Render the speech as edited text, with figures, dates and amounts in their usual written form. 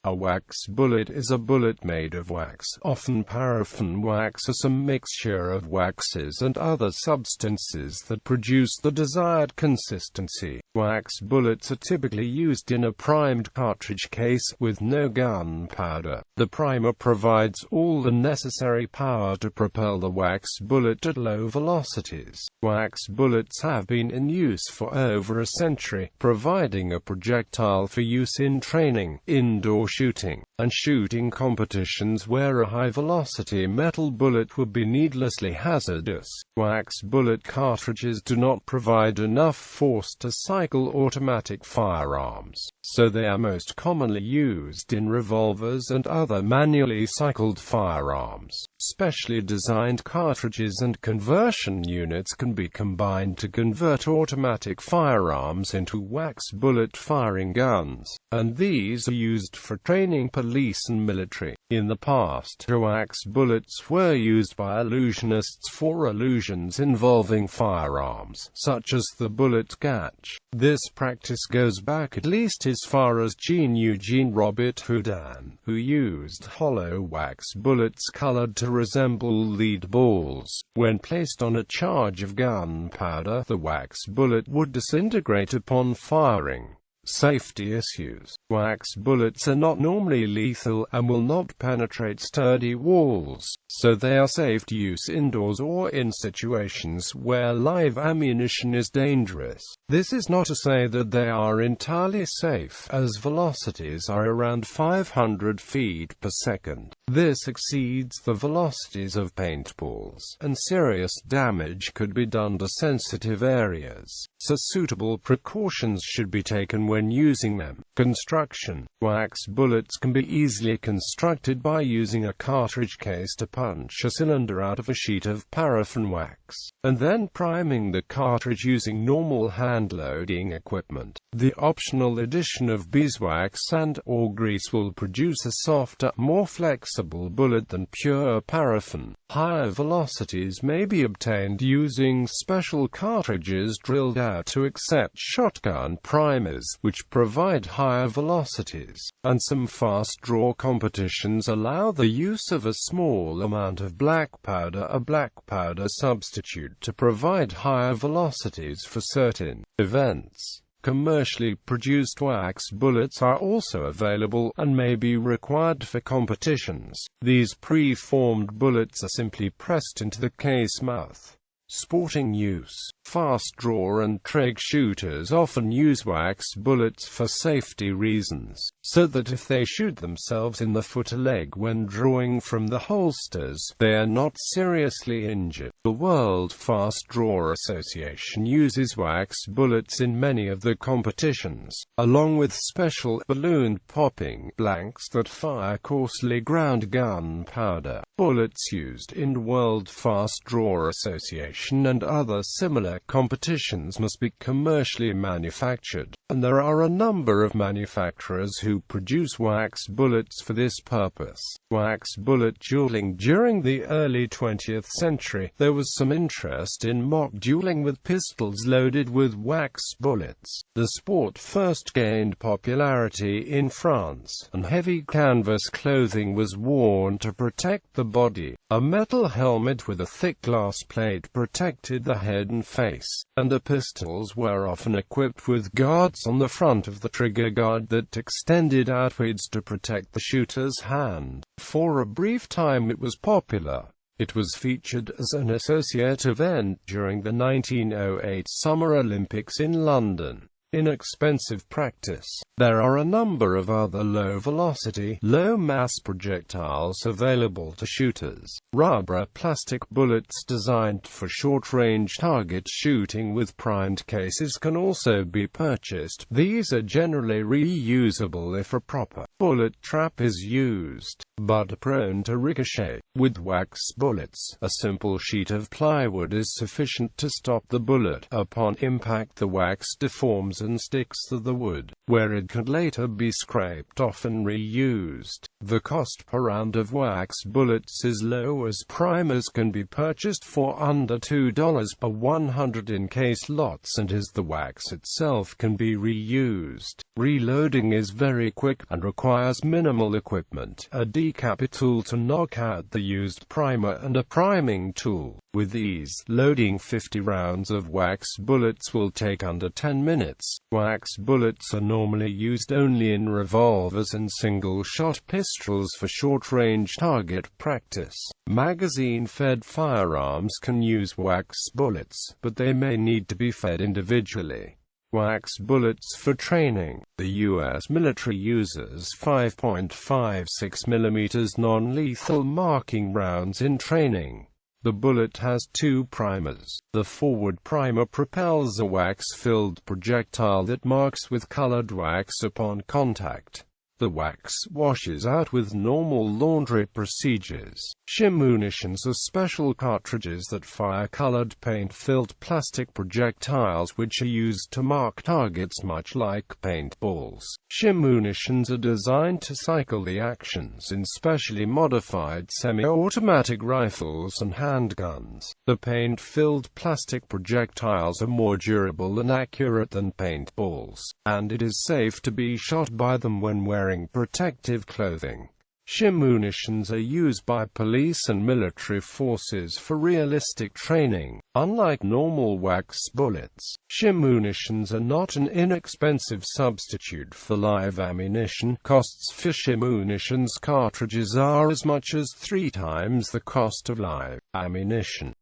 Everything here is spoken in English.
A wax bullet is a bullet made of wax, often paraffin wax or some mixture of waxes and other substances that produce the desired consistency. Wax bullets are typically used in a primed cartridge case, with no gunpowder. The primer provides all the necessary power to propel the wax bullet at low velocities. Wax bullets have been in use for over a century, providing a projectile for use in training, indoor shooting, and shooting competitions where a high-velocity metal bullet would be needlessly hazardous. Wax bullet cartridges do not provide enough force to cycle automatic firearms, so they are most commonly used in revolvers and other manually cycled firearms. Specially designed cartridges and conversion units can be combined to convert automatic firearms into wax bullet-firing guns, and these are used for training police and military. In the past, wax bullets were used by illusionists for illusions involving firearms, such as the bullet catch. This practice goes back at least as far as Jean Eugene Robert Houdin, who used hollow wax bullets colored to resemble lead balls. When placed on a charge of gunpowder, the wax bullet would disintegrate upon firing. Safety issues. Wax bullets are not normally lethal and will not penetrate sturdy walls, so they are safe to use indoors or in situations where live ammunition is dangerous. This is not to say that they are entirely safe, as velocities are around 500 feet per second. This exceeds the velocities of paintballs, and serious damage could be done to sensitive areas, so suitable precautions should be taken when using them. Construction. Wax bullets can be easily constructed by using a cartridge case to punch a cylinder out of a sheet of paraffin wax, and then priming the cartridge using normal hand-loading equipment. The optional addition of beeswax and/or grease will produce a softer, more flexible bullet than pure paraffin. Higher velocities may be obtained using special cartridges drilled out to accept shotgun primers, which provide higher velocities, and some fast-draw competitions allow the use of a small amount of black powder, a black powder substitute, to provide higher velocities for certain events. Commercially produced wax bullets are also available, and may be required for competitions. These pre-formed bullets are simply pressed into the case mouth. Sporting use. Fast-draw and trig shooters often use wax bullets for safety reasons, so that if they shoot themselves in the foot or leg when drawing from the holsters, they are not seriously injured. The World Fast Draw Association uses wax bullets in many of the competitions, along with special balloon popping blanks that fire coarsely ground gunpowder. Bullets used in World Fast Draw Association and other similar competitions must be commercially manufactured, and there are a number of manufacturers who produce wax bullets for this purpose. Wax bullet dueling. During the early 20th century, there was some interest in mock dueling with pistols loaded with wax bullets. The sport first gained popularity in France, and heavy canvas clothing was worn to protect the body. A metal helmet with a thick glass plate protected the head and face, and the pistols were often equipped with guards on the front of the trigger guard that extended outwards to protect the shooter's hand. For a brief time it was popular. It was featured as an associate event during the 1908 Summer Olympics in London. Inexpensive practice. There are a number of other low-velocity, low-mass projectiles available to shooters. Rubber plastic bullets designed for short-range target shooting with primed cases can also be purchased. These are generally reusable if a proper bullet trap is used, but are prone to ricochet. With wax bullets, a simple sheet of plywood is sufficient to stop the bullet. Upon impact, the wax deforms and sticks to the wood, where it can later be scraped off and reused. The cost per round of wax bullets is low, as primers can be purchased for under $2 per 100 in case lots, and as the wax itself can be reused. Reloading is very quick and requires minimal equipment: a decapper tool to knock out the used primer and a priming tool. With these, loading 50 rounds of wax bullets will take under 10 minutes. Wax bullets are normally used only in revolvers and single-shot pistols for short-range target practice. Magazine-fed firearms can use wax bullets, but they may need to be fed individually. Wax bullets for training. The U.S. military uses 5.56 mm non-lethal marking rounds in training. The bullet has two primers. The forward primer propels a wax-filled projectile that marks with colored wax upon contact. The wax washes out with normal laundry procedures. Shim munitions are special cartridges that fire colored paint-filled plastic projectiles which are used to mark targets much like paintballs. Shim munitions are designed to cycle the actions in specially modified semi-automatic rifles and handguns. The paint-filled plastic projectiles are more durable and accurate than paintballs, and it is safe to be shot by them when wearing protective clothing. Shim munitions are used by police and military forces for realistic training. Unlike normal wax bullets, shim munitions are not an inexpensive substitute for live ammunition. Costs for shim munitions cartridges are as much as 3 times the cost of live ammunition.